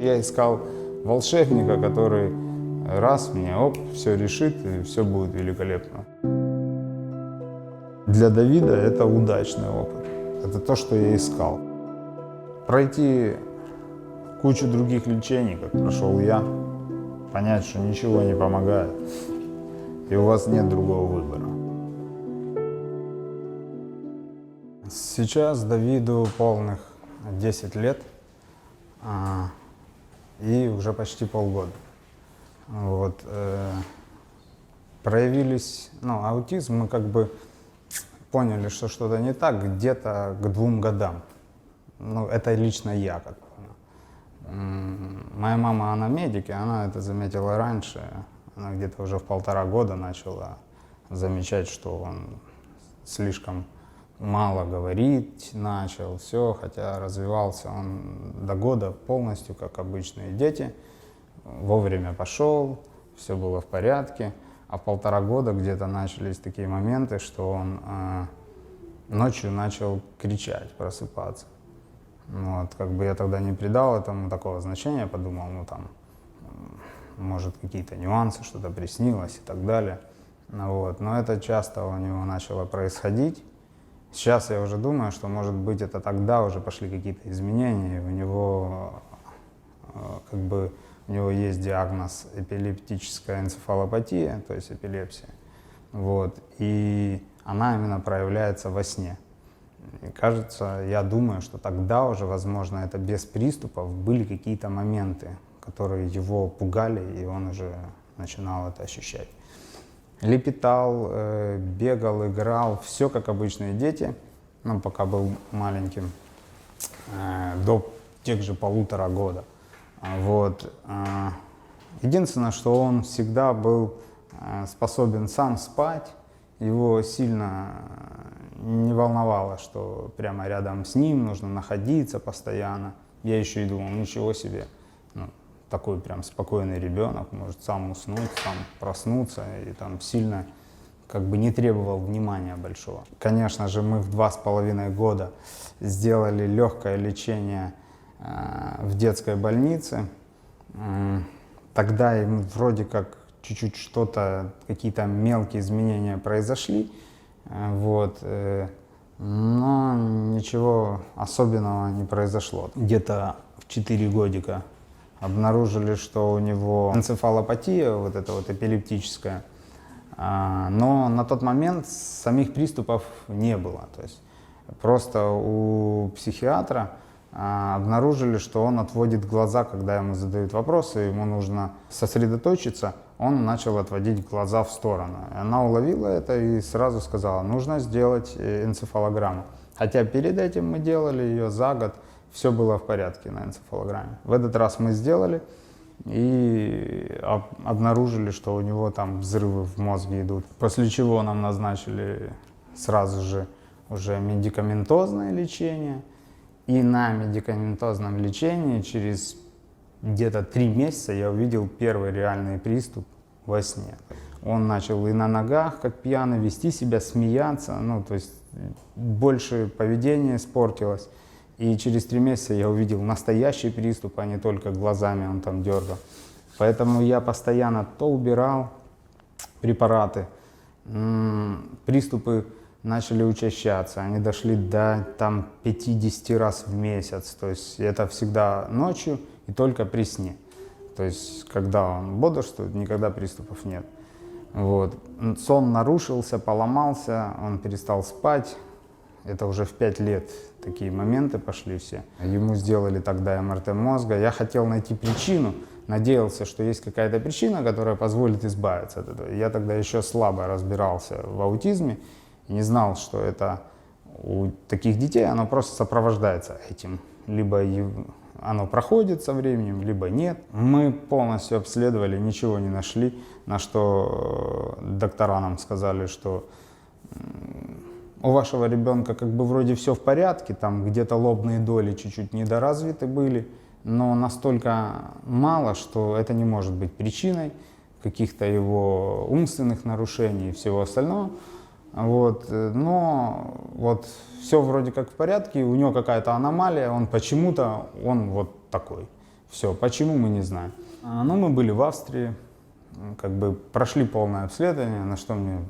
Я искал волшебника, который раз мне, все решит и все будет великолепно. Для Давида это удачный опыт. Это то, что я искал. Пройти кучу других лечений, как прошел я, понять, что ничего не помогает, и у вас нет другого выбора. Сейчас Давиду полных 10 лет и уже почти полгода. Вот, проявились, аутизм, мы как бы поняли, что что-то не так где-то к 2 годам. Это лично я как понял. Моя мама, она медик, и она это заметила раньше. Она где-то уже в 1,5 года начала замечать, что он слишком мало говорить начал, все, хотя развивался он до года полностью, как обычные дети. Вовремя пошел, все было в порядке. А в 1,5 года где-то начались такие моменты, что он ночью начал кричать, просыпаться. Вот, как бы я тогда не придал этому такого значения, подумал, может, какие-то нюансы, что-то приснилось и так далее. Вот, но это часто у него начало происходить. Сейчас я уже думаю, что, может быть, это тогда уже пошли какие-то изменения, у него есть диагноз эпилептическая энцефалопатия, то есть эпилепсия, вот, и она именно проявляется во сне. И кажется, я думаю, что тогда уже, возможно, это без приступов были какие-то моменты, которые его пугали, и он уже начинал это ощущать. Лепетал, бегал, играл, все как обычные дети, пока был маленьким, до тех же 1,5 года. Вот. Единственное, что он всегда был способен сам спать, его сильно не волновало, что прямо рядом с ним нужно находиться постоянно. Я еще и думал, ничего себе, такой прям спокойный ребенок, может сам уснуть, сам проснуться, и там сильно как бы не требовал внимания большого. Конечно же, мы в 2,5 года сделали легкое лечение в детской больнице. Тогда ему вроде как чуть-чуть что-то, какие-то мелкие изменения произошли, вот, но ничего особенного не произошло. Где-то в 4 годика обнаружили, что у него энцефалопатия, вот эта вот эпилептическая, но на тот момент самих приступов не было. То есть просто у психиатра обнаружили, что он отводит глаза, когда ему задают вопросы, ему нужно сосредоточиться, он начал отводить глаза в сторону. Она уловила это и сразу сказала, нужно сделать энцефалограмму. Хотя перед этим мы делали ее за год, все было в порядке на энцефалограмме. В этот раз мы сделали и обнаружили, что у него там взрывы в мозге идут. После чего нам назначили сразу же уже медикаментозное лечение. И на медикаментозном лечении через где-то 3 месяца я увидел первый реальный приступ во сне. Он начал и на ногах, как пьяный, вести себя, смеяться, то есть больше поведение испортилось. И через 3 месяца я увидел настоящий приступ, а не только глазами он там дергал. Поэтому я постоянно то убирал препараты, приступы начали учащаться, они дошли до 50 раз в месяц, то есть это всегда ночью и только при сне. То есть когда он бодрствует, никогда приступов нет. Вот. Сон нарушился, поломался, он перестал спать. Это уже в 5 лет такие моменты пошли все. Ему сделали тогда МРТ мозга. Я хотел найти причину, надеялся, что есть какая-то причина, которая позволит избавиться от этого. Я тогда еще слабо разбирался в аутизме и не знал, что это у таких детей оно просто сопровождается этим. Либо оно проходит со временем, либо нет. Мы полностью обследовали, ничего не нашли, на что доктора нам сказали, что у вашего ребенка как бы вроде все в порядке, там где-то лобные доли чуть-чуть недоразвиты были, но настолько мало, что это не может быть причиной каких-то его умственных нарушений и всего остального. Вот, но вот все вроде как в порядке, у него какая-то аномалия, он почему-то, он вот такой. Все, почему мы не знаем. Ну, мы были в Австрии, как бы прошли полное обследование, на что мне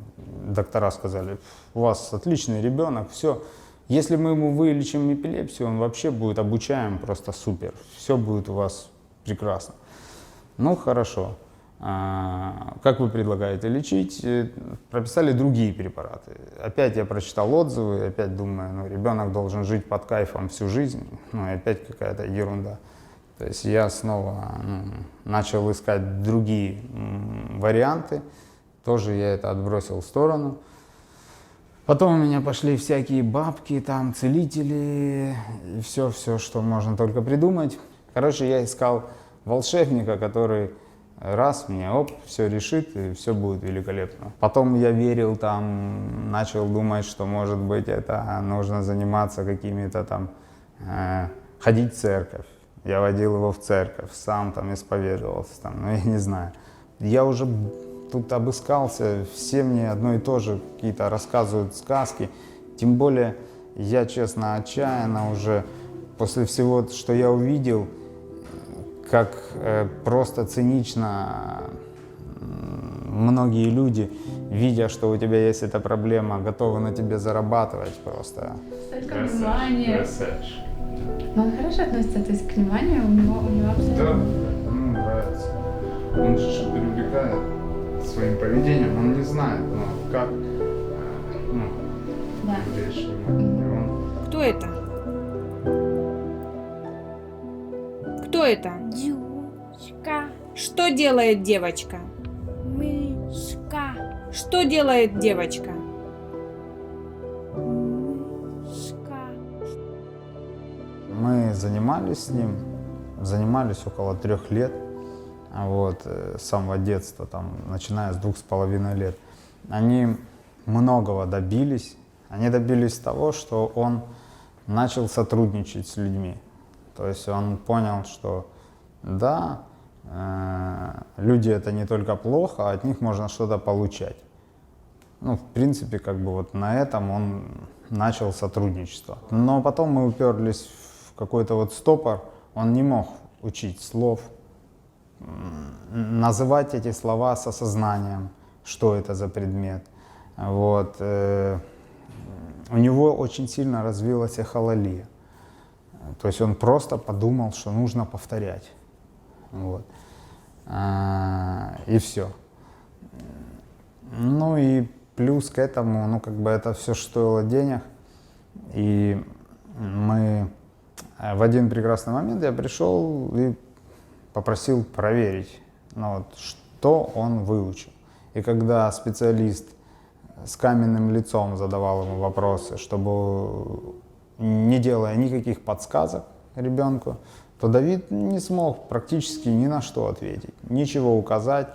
доктора сказали: у вас отличный ребенок, все. Если мы ему вылечим эпилепсию, он вообще будет обучаем просто супер, все будет у вас прекрасно. Ну, хорошо. Как вы предлагаете лечить? Прописали другие препараты. Опять я прочитал отзывы, опять думаю, ну, ребенок должен жить под кайфом всю жизнь, ну, и опять какая-то ерунда. То есть я снова начал искать другие варианты, тоже я это отбросил в сторону. Потом у меня пошли всякие бабки, там, целители, и все, что можно только придумать. Короче, я искал волшебника, который раз мне, оп, все решит, и все будет великолепно. Потом я верил там, начал думать, что, может быть, это нужно заниматься какими-то там, ходить в церковь. Я водил его в церковь, сам там исповедовался, там, ну, я не знаю. Я уже тут обыскался, все мне одно и то же какие-то рассказывают сказки. Тем более, я, честно, отчаянно уже после всего, что я увидел, как просто цинично многие люди, видя, что у тебя есть эта проблема, готовы на тебе зарабатывать просто. Столько внимания. Но он хорошо относится, то есть к вниманию у него абсолютно... Да, ему нравится. Он же привлекает своим поведением, он не знает, ну, как Да. привлечь внимание. Кто это? Кто это? Девушка, Что делает девочка? мышка, Что делает девочка? мышка. Мы занимались с ним, занимались около 3 лет, вот, с самого детства, там, начиная с 2,5 лет. Они многого добились. Они добились того, что он начал сотрудничать с людьми. То есть он понял, что да, люди это не только плохо, а от них можно что-то получать. Ну, в принципе, как бы вот на этом он начал сотрудничество. Но потом мы уперлись в какой-то вот стопор, он не мог учить слов, называть эти слова с осознанием, что это за предмет. Вот. У него очень сильно развилась эхололия. То есть он просто подумал, что нужно повторять. Вот. И все. Ну и плюс к этому, ну как бы это все стоило денег. И мы в один прекрасный момент я пришел и попросил проверить, ну, вот, что он выучил. И когда специалист с каменным лицом задавал ему вопросы, чтобы не делая никаких подсказок ребенку, то Давид не смог практически ни на что ответить, ничего указать,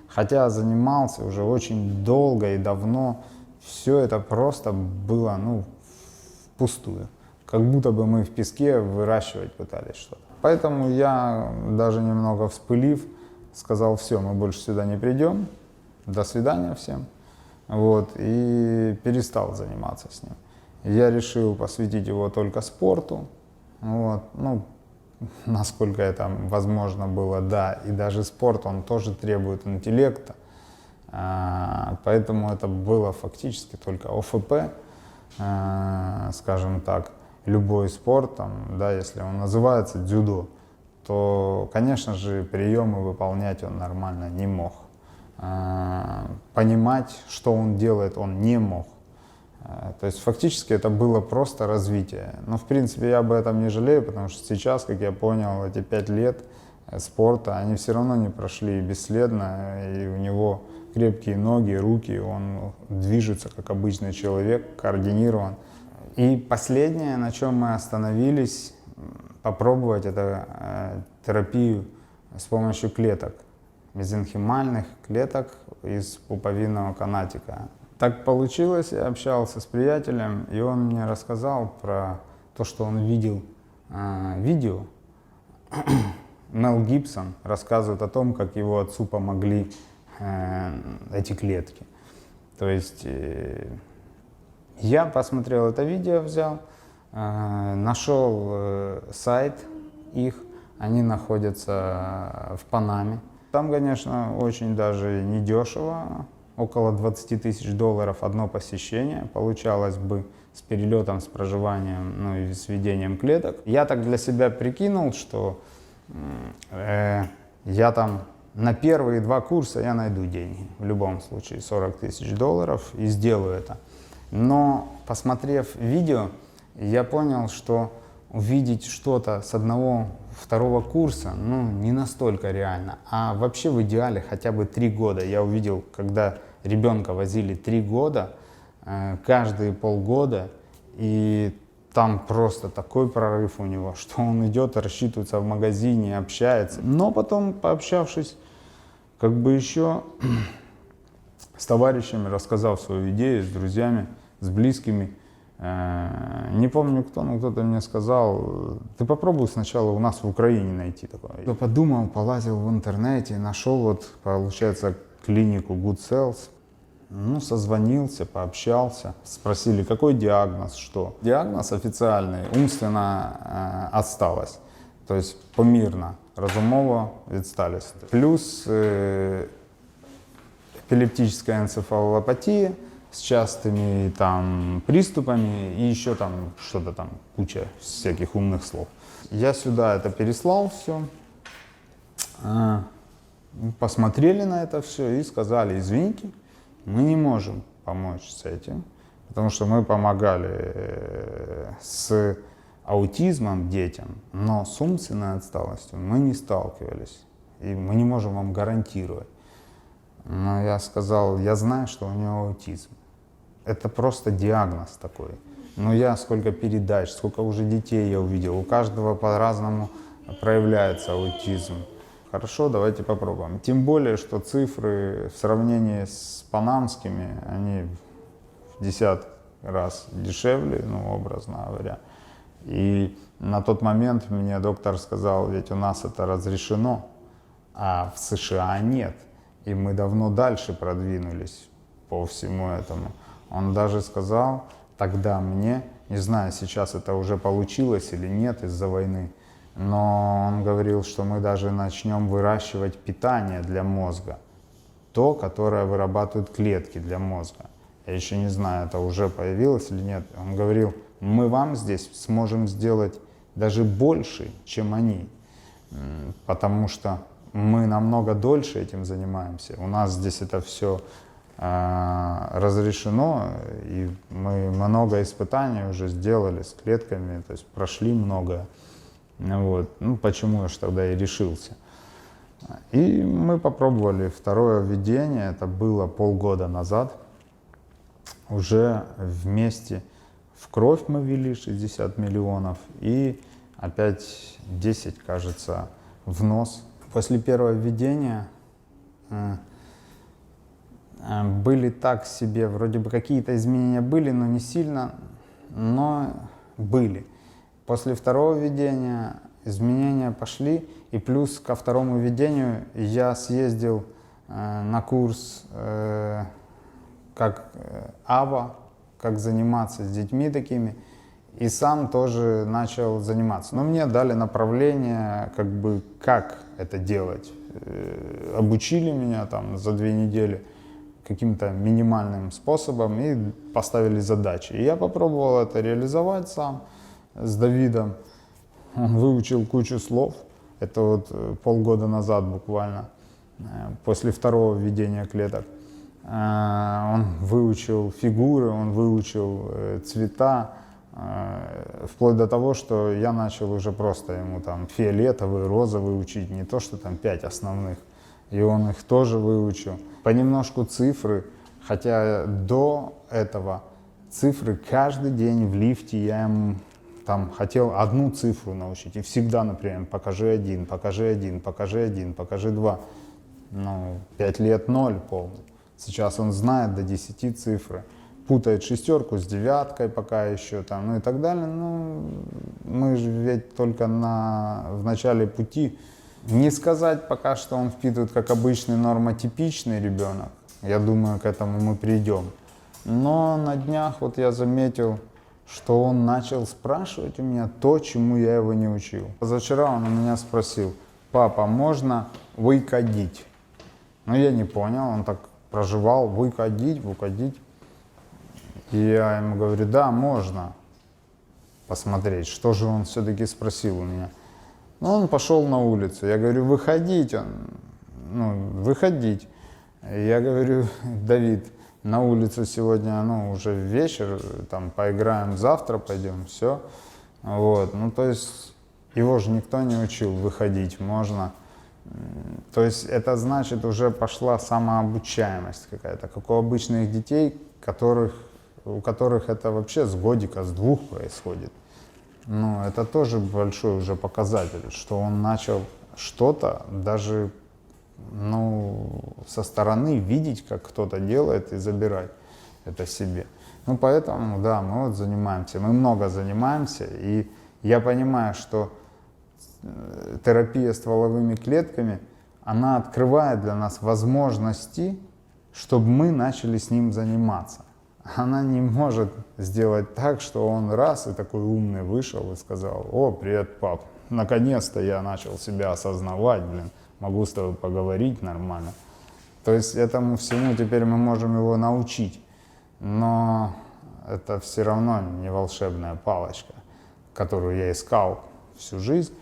хотя занимался уже очень долго и давно. Все это просто было, ну, впустую, как будто бы мы в песке выращивать пытались что-то. Поэтому я, даже немного вспылив, сказал: все, мы больше сюда не придем, до свидания всем. Вот, и перестал заниматься с ним. Я решил посвятить его только спорту, вот, ну, насколько это возможно было, да, и даже спорт, он тоже требует интеллекта, поэтому это было фактически только ОФП, скажем так, любой спорт, там, да, если он называется дзюдо, то, конечно же, приемы выполнять он нормально не мог. Понимать, что он делает, он не мог. То есть фактически это было просто развитие. Но в принципе я об этом не жалею, потому что сейчас, как я понял, эти 5 лет спорта, они все равно не прошли бесследно, и у него крепкие ноги, руки, он движется как обычный человек, координирован. И последнее, на чем мы остановились, попробовать, это терапию с помощью клеток, мезенхимальных клеток из пуповинного канатика. Так получилось, я общался с приятелем, и он мне рассказал про то, что он видел видео. Мел Гибсон рассказывает о том, как его отцу помогли эти клетки. То есть я посмотрел это видео, взял, нашел сайт их, Они находятся в Панаме. Там, конечно, очень даже недешево, около 20 тысяч долларов одно посещение. Получалось бы с перелетом, с проживанием, ну и с ведением клеток. Я так для себя прикинул, что я там на первые 2 курса я найду деньги. В любом случае 40 тысяч долларов и сделаю это. Но посмотрев видео, я понял, что увидеть что-то с 1-2 курса, ну, не настолько реально. А вообще в идеале хотя бы 3 года. Я увидел, когда ребенка возили 3 года, каждые полгода, и там просто такой прорыв у него, что он идет, рассчитывается в магазине, общается. Но потом, пообщавшись, как бы еще с товарищами, рассказав свою идею, с друзьями, с близкими, не помню кто, но кто-то мне сказал, ты попробуй сначала у нас в Украине найти такое. Я подумал, полазил в интернете, нашел вот, получается, клинику Good Cells. Ну, созвонился, пообщался, спросили, какой диагноз, что. Диагноз официальный, умственно отсталость, то есть помірна розумова відсталість. Плюс эпилептическая энцефалопатия с частыми там приступами и еще там что-то там, куча всяких умных слов. Я сюда это переслал все, посмотрели на это все и сказали, извините, мы не можем помочь с этим, потому что мы помогали с аутизмом детям, но с умственной отсталостью мы не сталкивались, и мы не можем вам гарантировать. Но я сказал, я знаю, что у него аутизм. Это просто диагноз такой. Но я сколько передач, сколько уже детей я увидел, у каждого по-разному проявляется аутизм. Хорошо, давайте попробуем. Тем более, что цифры в сравнении с панамскими, они в 10 раз дешевле, ну, образно говоря. И на тот момент мне доктор сказал, ведь у нас это разрешено, а в США нет. И мы давно дальше продвинулись по всему этому. Он даже сказал тогда мне, не знаю, сейчас это уже получилось или нет из-за войны, но он говорил, что мы даже начнем выращивать питание для мозга, то, которое вырабатывают клетки для мозга. Я еще не знаю, это уже появилось или нет. Он говорил, мы вам здесь сможем сделать даже больше, чем они, потому что мы намного дольше этим занимаемся. У нас здесь это все разрешено, и мы много испытаний уже сделали с клетками, то есть прошли многое. Вот. Ну, почему я же тогда и решился. И мы попробовали второе введение, это было полгода назад. Уже вместе в кровь мы ввели 60 миллионов и опять 10, кажется, в нос. После первого введения были так себе, вроде бы какие-то изменения были, но не сильно, но были. После второго введения изменения пошли, и плюс ко второму введению я съездил на курс как АВА, как заниматься с детьми такими, и сам тоже начал заниматься. Но мне дали направление, как бы, как это делать. Обучили меня там за 2 недели каким-то минимальным способом и поставили задачи. И я попробовал это реализовать сам с Давидом. Он выучил кучу слов. Это вот полгода назад буквально, после второго введения клеток. Он выучил фигуры, он выучил цвета, вплоть до того, что я начал уже просто ему там фиолетовый, розовый учить, не то что там 5 основных. И он их тоже выучил. Понемножку цифры, хотя до этого цифры каждый день в лифте я ему там хотел одну цифру научить. И всегда, например, покажи 1, покажи 1, покажи 1, покажи 2. Ну, 5 лет 0 полный. Сейчас он знает до 10 цифры. Путает 6 с 9 пока еще, там, ну и так далее. Ну, мы же ведь только в начале пути. Не сказать пока, что он впитывает как обычный нормотипичный ребенок. Я думаю, к этому мы придем. Но на днях вот я заметил, что он начал спрашивать у меня то, чему я его не учил. Позавчера он у меня спросил: папа, можно выкодить? Но я не понял, он так проживал: выкодить. И я ему говорю: да, можно посмотреть, что же он все-таки спросил у меня. Ну, он пошел на улицу. Я говорю: выходить. Выходить. Я говорю: Давид, на улицу сегодня, уже вечер, там поиграем, завтра пойдем, все. Вот, то есть его же никто не учил выходить, можно. То есть это значит, уже пошла самообучаемость какая-то, как у обычных детей, у которых это вообще с годика, с 2 происходит. Это тоже большой уже показатель, что он начал что-то даже со стороны видеть, как кто-то делает, и забирать это себе. Поэтому, да, мы вот занимаемся, мы много занимаемся, и я понимаю, что терапия стволовыми клетками, она открывает для нас возможности, чтобы мы начали с ним заниматься. Она не может сделать так, что он раз и такой умный вышел и сказал: о, привет, пап, наконец-то я начал себя осознавать, могу с тобой поговорить нормально. То есть этому всему теперь мы можем его научить, но это все равно не волшебная палочка, которую я искал всю жизнь.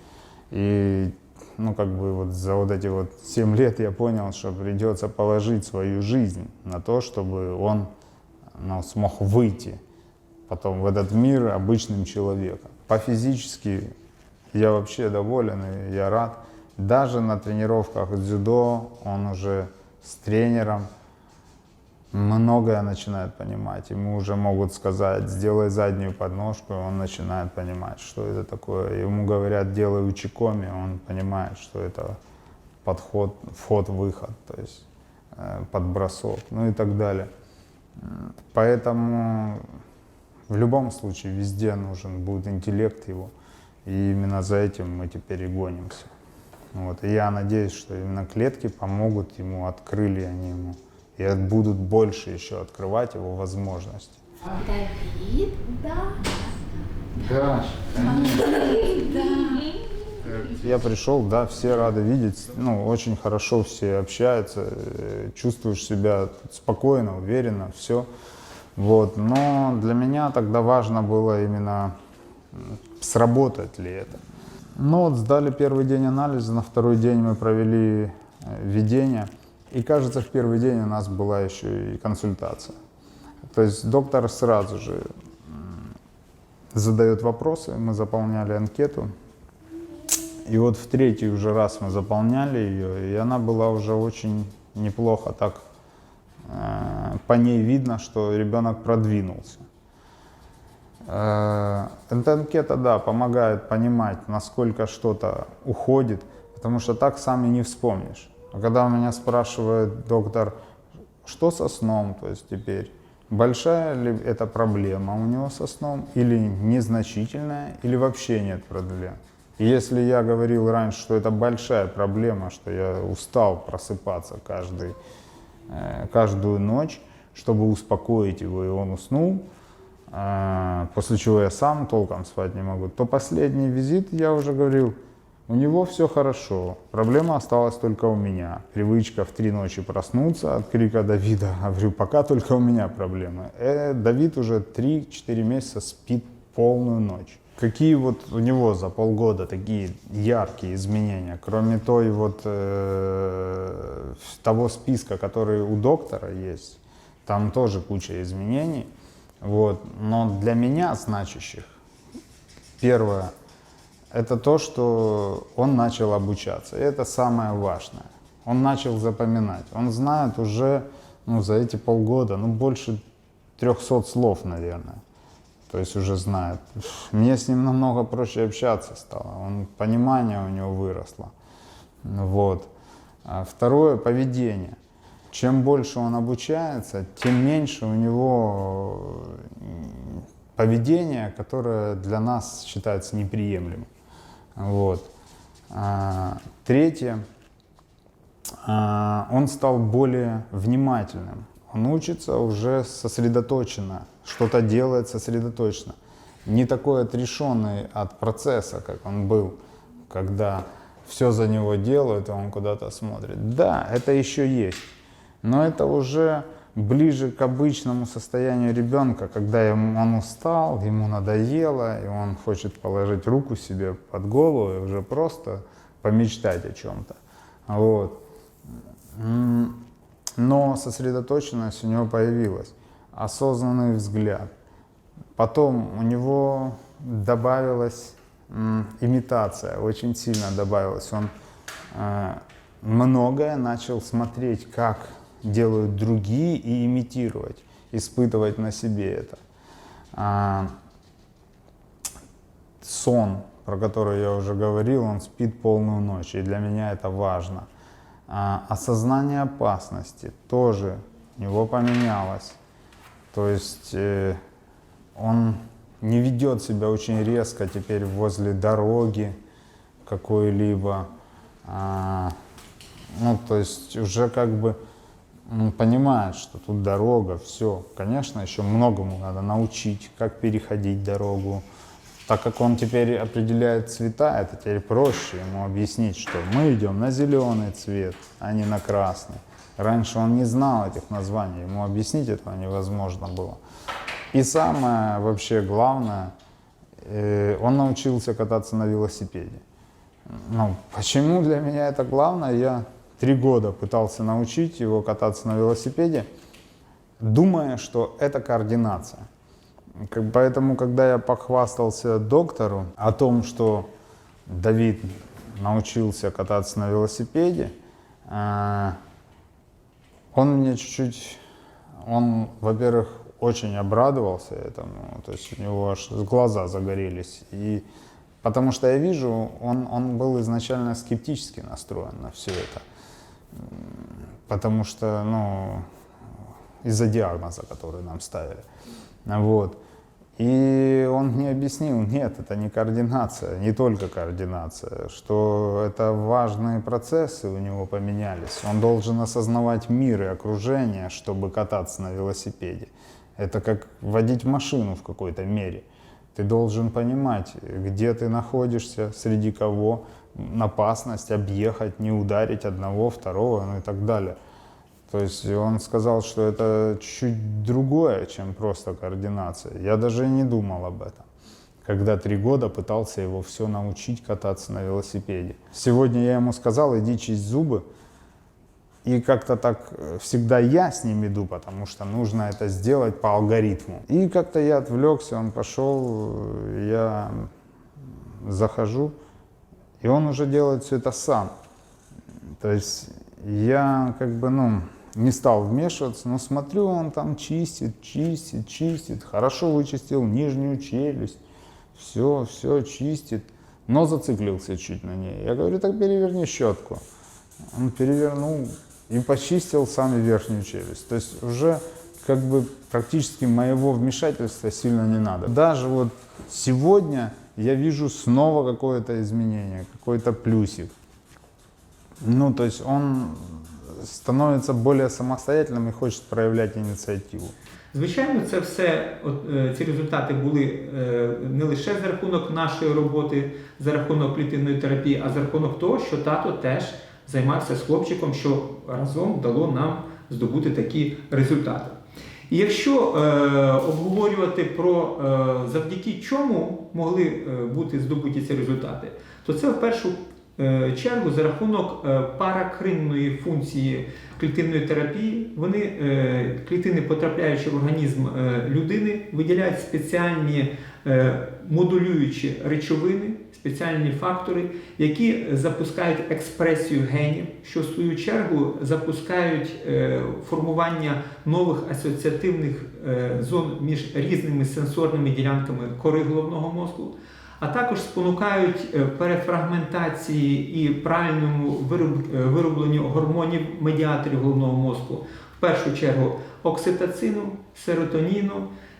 И за эти 7 лет я понял, что придется положить свою жизнь на то, чтобы он смог выйти потом в этот мир обычным человеком. По-физически я вообще доволен, и я рад. Даже на тренировках дзюдо он уже с тренером многое начинает понимать. Ему уже могут сказать: сделай заднюю подножку, и он начинает понимать, что это такое. Ему говорят: делай учикоми, он понимает, что это подход, вход-выход, то есть подбросок, и так далее. Поэтому в любом случае везде нужен будет интеллект его, и именно за этим мы теперь и гонимся. И я надеюсь, что именно клетки помогут ему, открыли они ему, и будут больше еще открывать его возможности. Давид, да. Да, я пришел, да, все рады видеть, очень хорошо все общаются, чувствуешь себя спокойно, уверенно, все. Но для меня тогда важно было именно, сработает ли это. Сдали первый день анализа, на второй день мы провели введение, и, кажется, в первый день у нас была еще и консультация. То есть доктор сразу же задает вопросы, мы заполняли анкету. И в третий уже раз мы заполняли ее, и она была уже очень неплохо так. По ней видно, что ребенок продвинулся. Эта анкета, да, помогает понимать, насколько что-то уходит, потому что так сам и не вспомнишь. А когда у меня спрашивает доктор, что со сном, то есть теперь, большая ли это проблема у него со сном, или незначительная, или вообще нет проблем. И если я говорил раньше, что это большая проблема, что я устал просыпаться каждую ночь, чтобы успокоить его, и он уснул, после чего я сам толком спать не могу, то последний визит я уже говорил: у него все хорошо, проблема осталась только у меня. Привычка в 3 ночи проснуться от крика Давида. Говорю, пока только у меня проблемы. Давид уже 3-4 месяца спит полную ночь. Какие у него за полгода такие яркие изменения, кроме того списка, который у доктора есть, там тоже куча изменений, но для меня значащих, первое, это то, что он начал обучаться, и это самое важное. Он начал запоминать, он знает уже за эти полгода, больше 300 слов, наверное. То есть уже знает. Мне с ним намного проще общаться стало. Понимание у него выросло. Второе — поведение. Чем больше он обучается, тем меньше у него поведение, которое для нас считается неприемлемым. Третье. Он стал более внимательным. Он учится уже сосредоточенно, что-то делает сосредоточенно. не такой отрешенный от процесса, как он был, когда все за него делают, а он куда-то смотрит. Да, это еще есть, но это уже ближе к обычному состоянию ребенка, когда он устал, ему надоело, и он хочет положить руку себе под голову и уже просто помечтать о чем-то. Вот. Но сосредоточенность у него появилась, осознанный взгляд. Потом у него добавилась имитация, очень сильно добавилась. Он многое начал смотреть, как делают другие, и имитировать, испытывать на себе это. Сон, про который я уже говорил, он спит полную ночь, и для меня это важно. Осознание опасности тоже у него поменялось. То есть он не ведет себя очень резко теперь возле дороги какой-либо. Ну, то есть уже как бы он понимает, что тут дорога, все. Конечно, еще многому надо научить, как переходить дорогу. Так как он теперь определяет цвета, это теперь проще ему объяснить, что мы идем на зеленый цвет, а не на красный. Раньше он не знал этих названий, ему объяснить этого невозможно было. И самое вообще главное, он научился кататься на велосипеде. Ну, почему для меня это главное? Я 3 года пытался научить его кататься на велосипеде, думая, что это координация. Поэтому, когда я похвастался доктору о том, что Давид научился кататься на велосипеде, он мне чуть-чуть, во-первых, очень обрадовался этому, то есть у него аж глаза загорелись. И потому что я вижу, он был изначально скептически настроен на все это. Потому что, ну, из-за диагноза, который нам ставили. Вот. И он мне объяснил, нет, это не координация, не только координация, что это важные процессы у него поменялись. Он должен осознавать мир и окружение, чтобы кататься на велосипеде. Это как водить машину в какой-то мере. Ты должен понимать, где ты находишься, среди кого, опасность, объехать, не ударить одного, второго, ну и так далее. То есть он сказал, что это чуть-чуть другое, чем просто координация. Я даже и не думал об этом, когда 3 года пытался его все научить кататься на велосипеде. Сегодня я ему сказал, иди чисть зубы. И как-то так всегда я с ним иду, потому что нужно это сделать по алгоритму. И как-то я отвлекся, он пошел, я захожу, и он уже делает все это сам. То есть я как бы, не стал вмешиваться, но смотрю, он там чистит, хорошо вычистил нижнюю челюсть, все чистит, но зациклился чуть на ней. Я говорю, так переверни щетку. Он перевернул и почистил сам верхнюю челюсть. То есть уже как бы практически моего вмешательства сильно не надо. Даже вот сегодня я вижу снова какое-то изменение, какой-то плюсик. Ну, то есть он становиться более самостоятельним і хоче проявляти ініціативу. Звичайно, це все, ці результати були не лише за рахунок нашої роботи, за рахунок клітинної терапії, а за рахунок того, що тато теж займався з хлопчиком, що разом дало нам здобути такі результати. І якщо обговорювати про завдяки чому могли бути здобуті ці результати, то це в першу чергу за рахунок паракринної функції клітинної терапії. Клітини, потрапляючи в організм людини, виділяють спеціальні модулюючі речовини, спеціальні фактори, які запускають експресію генів, що в свою чергу запускають формування нових асоціативних зон між різними сенсорними ділянками кори головного мозку, а також спонукають перефрагментації і правильному виробленню гормонів медіаторів головного мозку, в першу чергу окситоцину, серотоніну,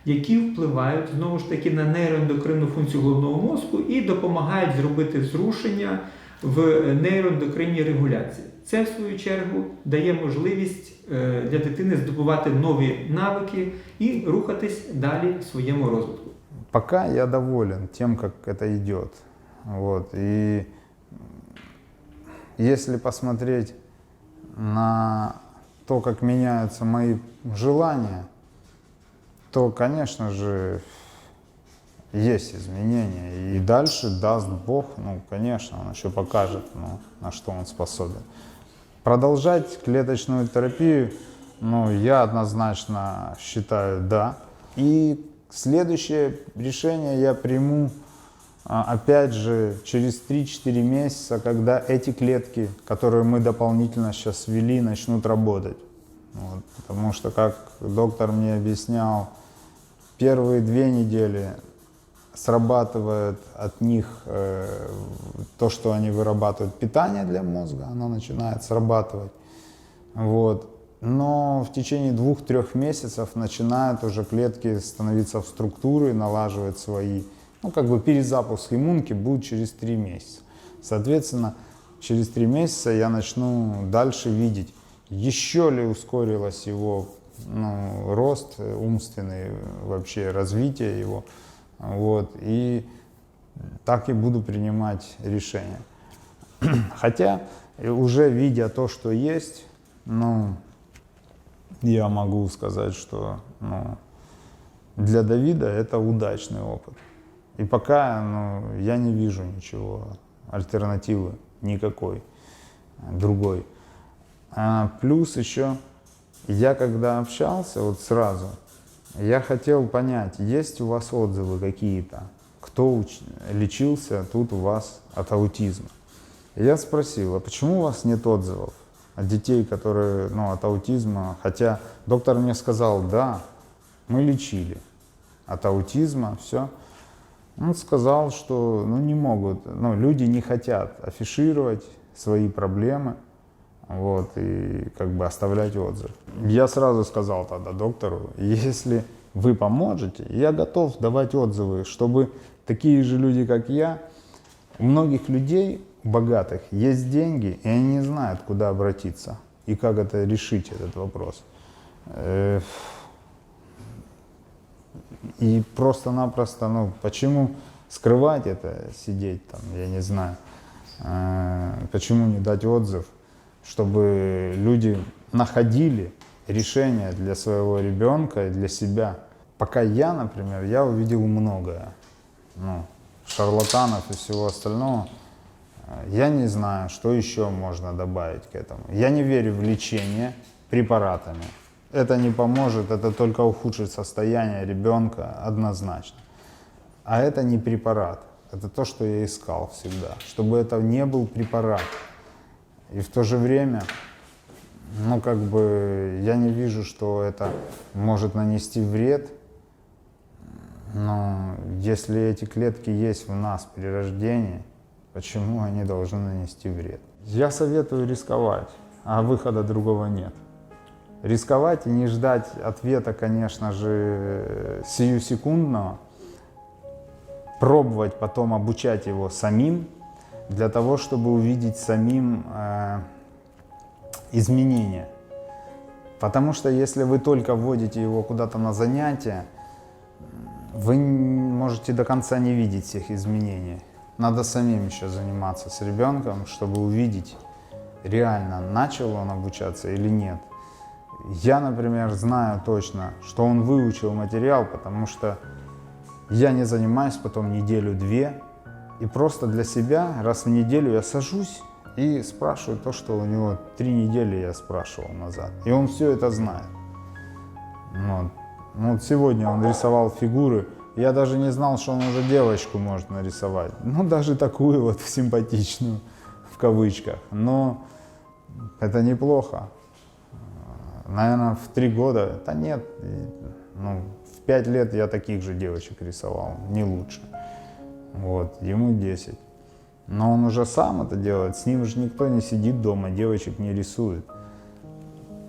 які впливають знову ж таки на нейроендокринну функцію головного мозку і допомагають зробити зрушення в нейроендокринній регуляції. Це, в свою чергу, дає можливість для дитини здобувати нові навики і рухатись далі в своєму розвитку. Пока я доволен тем, как это идет. Вот. И если посмотреть на то, как меняются мои желания, то, конечно же, есть изменения. И дальше, даст Бог, ну, конечно, он еще покажет, ну, на что он способен. Продолжать клеточную терапию, ну, я однозначно считаю, да. И следующее решение я приму, опять же, через 3-4 месяца, когда эти клетки, которые мы дополнительно сейчас ввели, начнут работать. Вот. Потому что, как доктор мне объяснял, первые 2 недели срабатывает от них то, что они вырабатывают питание для мозга, оно начинает срабатывать. Вот. Но в течение 2-3 месяцев начинают уже клетки становиться в структуры, налаживать свои, ну, как бы перезапуск иммунки будет через 3 месяца. Соответственно, через 3 месяца я начну дальше видеть, еще ли ускорилось его, ну, рост умственный, вообще развитие его. Вот, и так и буду принимать решения. Хотя, уже видя то, что есть, ну, я могу сказать, что, ну, для Давида это удачный опыт. И пока, ну, я не вижу ничего, альтернативы никакой другой. Плюс еще, я когда общался, вот сразу, я хотел понять, есть у вас отзывы какие-то, кто лечился тут у вас от аутизма. И я спросил, а почему у вас нет отзывов от детей, которые, ну, от аутизма? Хотя доктор мне сказал, да, мы лечили от аутизма, все. Он сказал, что, ну, не могут, ну, люди не хотят афишировать свои проблемы, вот, и как бы оставлять отзыв. Я сразу сказал тогда доктору, если вы поможете, я готов давать отзывы, чтобы такие же люди, как я, у многих людей богатых есть деньги, и они не знают, куда обратиться и как это решить, этот вопрос. И просто-напросто, ну, почему скрывать это, сидеть там, я не знаю, почему не дать отзыв, чтобы люди находили решение для своего ребенка и для себя. Пока я, например, я увидел многое, ну, шарлатанов и всего остального. Я не знаю, что еще можно добавить к этому. Я не верю в лечение препаратами. Это не поможет, это только ухудшит состояние ребенка однозначно. А это не препарат, это то, что я искал всегда, чтобы это не был препарат. И в то же время, ну, как бы, я не вижу, что это может нанести вред. Но если эти клетки есть в нас при рождении, почему они должны нанести вред? Я советую рисковать, а выхода другого нет. Рисковать и не ждать ответа, конечно же, сиюсекундного. Пробовать потом обучать его самим, для того, чтобы увидеть самим изменения. Потому что если вы только вводите его куда-то на занятия, вы можете до конца не видеть всех изменений. Надо самим еще заниматься с ребенком, чтобы увидеть, реально начал он обучаться или нет. Я, например, знаю точно, что он выучил материал, потому что я не занимаюсь потом 1-2, и просто для себя раз в неделю я сажусь и спрашиваю то, что у него 3 недели я спрашивал назад. И он все это знает. Вот. Ну, вот сегодня он рисовал фигуры. Я даже не знал, что он уже девочку может нарисовать. Ну, даже такую вот симпатичную, в кавычках. Но это неплохо. Наверное, в 3 года, да нет, ну, в 5 лет я таких же девочек рисовал, не лучше. Вот, ему 10. Но он уже сам это делает, с ним же никто не сидит дома, девочек не рисует.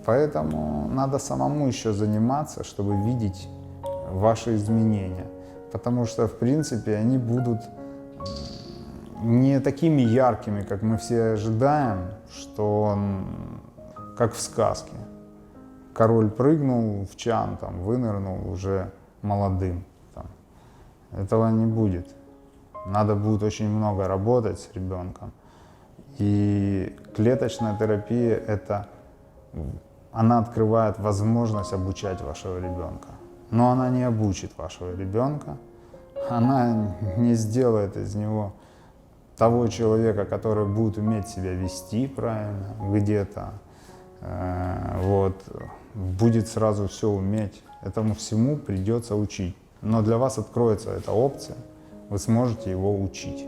Поэтому надо самому еще заниматься, чтобы видеть ваши изменения. Потому что, в принципе, они будут не такими яркими, как мы все ожидаем, что он, как в сказке. Король прыгнул в чан, там, вынырнул уже молодым. Там. Этого не будет. Надо будет очень много работать с ребенком. И клеточная терапия она открывает возможность обучать вашего ребенка. Но она не обучит вашего ребенка. Она не сделает из него того человека, который будет уметь себя вести правильно где-то. Будет сразу все уметь. Этому всему придется учить. Но для вас откроется эта опция, вы сможете его учить.